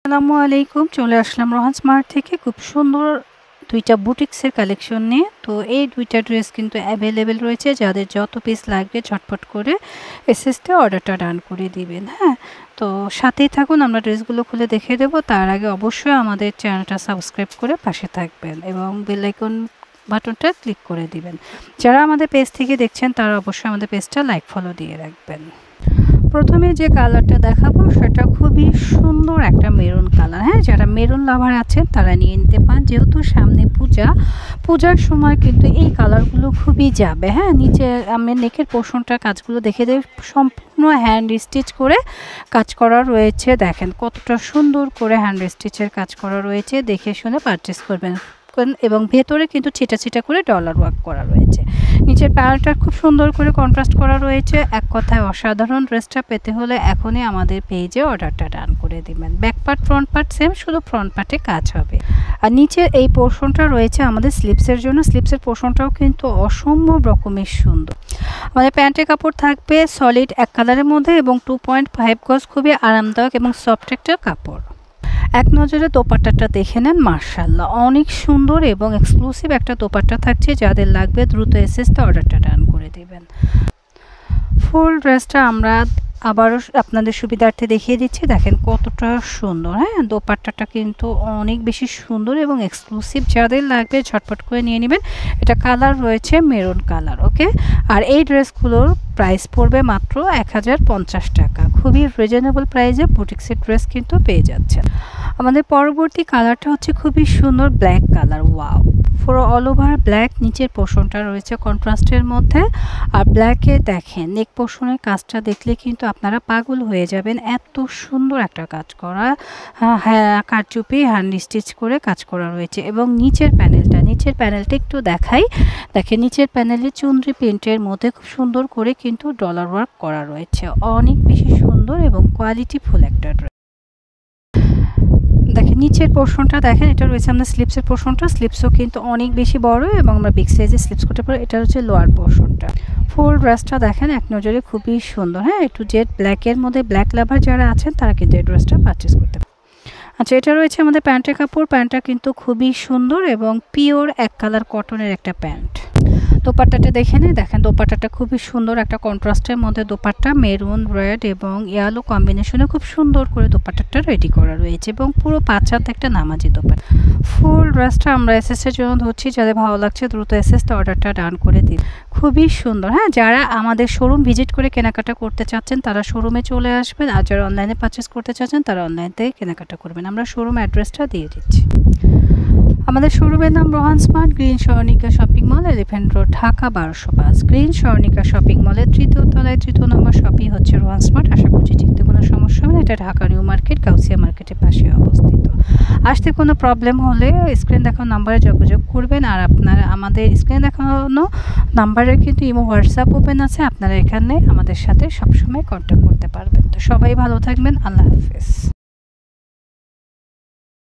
আসসালামু আলাইকুম। চলে আসলাম রোহান স্মার্ট থেকে খুব সুন্দর দুইটা বুটিক্সের কালেকশন নিয়ে। তো এই দুইটা ড্রেস কিন্তু অ্যাভেলেবেল রয়েছে, যাদের যত পিস লাগবে ঝটপট করে এসএসতে অর্ডারটা ডান করে দিবেন। হ্যাঁ, তো সাথেই থাকুন, আমরা ড্রেসগুলো খুলে দেখে দেবো। তার আগে অবশ্যই আমাদের চ্যানেলটা সাবস্ক্রাইব করে পাশে থাকবেন এবং বেল আইকন বাটনটা ক্লিক করে দিবেন। যারা আমাদের পেজ থেকে দেখছেন তারা অবশ্যই আমাদের পেজটা লাইক ফলো দিয়ে রাখবেন। প্রথমে যে কালারটা দেখাবো সেটা খুবই সুন্দর একটা মেরুন কালার। হ্যাঁ, যারা মেরুন লাভার আছেন তারা নিয়ে নিতে পারেন, যেহেতু সামনে পূজার সময় কিন্তু এই কালারগুলো খুবই যাবে। হ্যাঁ, নিচে আমি নেকের পোর্শনটা কাজগুলো দেখে দেব, সম্পূর্ণ হ্যান্ড স্টিচ করে কাজ করা রয়েছে। দেখেন কতটা সুন্দর করে হ্যান্ড স্টিচের কাজ করা রয়েছে, দেখে শুনে পারচেস করবেন। এবং ভেতরে কিন্তু ছিটা ছিটা করে ডলার ওয়ার্ক করা রয়েছে। নিচের প্যানেলটা খুব সুন্দর করে কন্ট্রাস্ট করা রয়েছে। এক কথায় অসাধারণ। ড্রেসটা পেতে হলে এখনই আমাদের পেজে অর্ডারটা ডান করে দিবেন। Back part front part same, শুধু ফ্রন্ট পার্টে কাজ হবে। আর নিচের এই পোর্শনটা রয়েছে আমাদের স্লিপসের জন্য। স্লিপসের পোর্শনটাও কিন্তু অসম্ভব রকমের সুন্দর। আমাদের প্যান্টের কাপড় থাকবে সলিড এক কালারের মধ্যে এবং 2.5 গজ, খুবই আরামদায়ক এবং সফট একটা কাপড়। এক নজরে দোপাট্টাটা দেখে নেন, মাশাআল্লাহ অনেক সুন্দর এবং এক্সক্লুসিভ একটা দোপাট্টা থাকছে। যাদের লাগবে দ্রুত এসএসতে অর্ডারটা ডান করে দিবেন। ফুল ড্রেসটা আমরা আবারও আপনাদের সুবিধার্থে দেখিয়ে দিচ্ছি। দেখেন কতটা সুন্দর। হ্যাঁ, দোপাট্টাটা কিন্তু অনেক বেশি সুন্দর এবং এক্সক্লুসিভ। যাদের লাগবে ঝটপট করে নিয়ে নেবেন। এটা কালার রয়েছে মেরুন কালার। ওকে, আর এই ড্রেসগুলোর প্রাইস পড়বে মাত্র 1050 টাকা। খুবই রিজনেবল প্রাইসে বুটিক্সের ড্রেস কিন্তু পেয়ে যাচ্ছেন। আমাদের পরবর্তী কালারটা হচ্ছে খুবই সুন্দর ব্ল্যাক কালার। ওয়াও, পুরো অল ওভার ব্ল্যাক। নিচের পোর্শনটা রয়েছে কন্ট্রাস্টের মধ্যে। আর ব্ল্যাকে দেখেন নেক পোর্শনের কাজটা দেখলে কিন্তু আপনারা পাগল হয়ে যাবেন, এত সুন্দর একটা কাজ করা। হ্যাঁ, কারচুপি হ্যান্ড স্টিচ করে কাজ করা রয়েছে। এবং নিচের প্যানেলটা একটু দেখাই। দেখেন নিচের প্যানেলে চুনরি প্রিন্টের মধ্যে খুব সুন্দর করে কিন্তু ডলার ওয়ার্ক করা রয়েছে। অনেক বেশি সুন্দর এবং কোয়ালিটিফুল একটা ড্রেস। দেখেন নিচের পোর্শনটা দেখেন, এটা রয়েছে আমাদের স্লিপসের পোর্শনটা। স্লিপসও কিন্তু অনেক বেশি বড় এবং আমরা বিগ সাইজের স্লিপস করতে পারি। এটা হচ্ছে লোয়ার পোর্শনটা। ফুল ড্রেসটা দেখেন এক নজরে খুবই সুন্দর। হ্যাঁ, একটু জেড ব্ল্যাকের মধ্যে ব্ল্যাক লাভার যারা আছেন তারা কিন্তু এই ড্রেসটা পারচেস করতে পারেন। আচ্ছা, এটা রয়েছে আমাদের প্যান্টের কাপড়। প্যান্টটা কিন্তু খুবই সুন্দর এবং পিওর এক কালার কটনের একটা প্যান্ট। দোপাট্টাটা দেখে নিই। দেখেন দোপাট্টাটা খুবই সুন্দর একটা কন্ট্রাস্টের মধ্যে দোপাট্টা, মেরুন রেড এবং ইয়েলো কম্বিনেশনে খুব সুন্দর করে দোপাট্টাটা রেডি করা রয়েছে এবং পুরো 5 হাত একটা নামাজি দোপাট্টা। ফুল ড্রেসটা আমরা এসএসের জন্য ধরছি। যাদের ভালো লাগছে দ্রুত এসএসতে অর্ডারটা ডান করে দিন। খুবই সুন্দর। হ্যাঁ, যারা আমাদের শোরুম ভিজিট করে কেনাকাটা করতে চাচ্ছেন তারা শোরুমে চলে আসবেন, আর যারা অনলাইনে পারচেস করতে চাচ্ছেন তারা অনলাইন থেকে কেনাকাটা করবেন। আমরা শোরুম অ্যাড্রেসটা দিয়ে দিচ্ছি। আমাদের শোরুমের নাম Rohan smart, green Swarnika shopping mall, elephant road, Dhaka 1205। Green Swarnika shopping মলের 3য় তলায় 3য় নম্বর শপই হচ্ছে রোহান স্মার্ট। আশা করছি চিনতে কোনো সমস্যা হবে না। এটা ঢাকা নিউ মার্কেট, গাউসিয়া মার্কেটের পাশে অবস্থিত। আসতে কোনো প্রবলেম হলে স্ক্রিন দেখানো নাম্বারে যোগাযোগ করবেন। আর আপনারা আমাদের স্ক্রিন দেখানো নাম্বারে কিন্তু ইমো হোয়াটসঅ্যাপ ওপেন আছে, আপনারা এখানে আমাদের সাথে সবসময় কন্ট্যাক্ট করতে পারবেন। তো সবাই ভালো থাকবেন। আল্লাহ হাফেজ।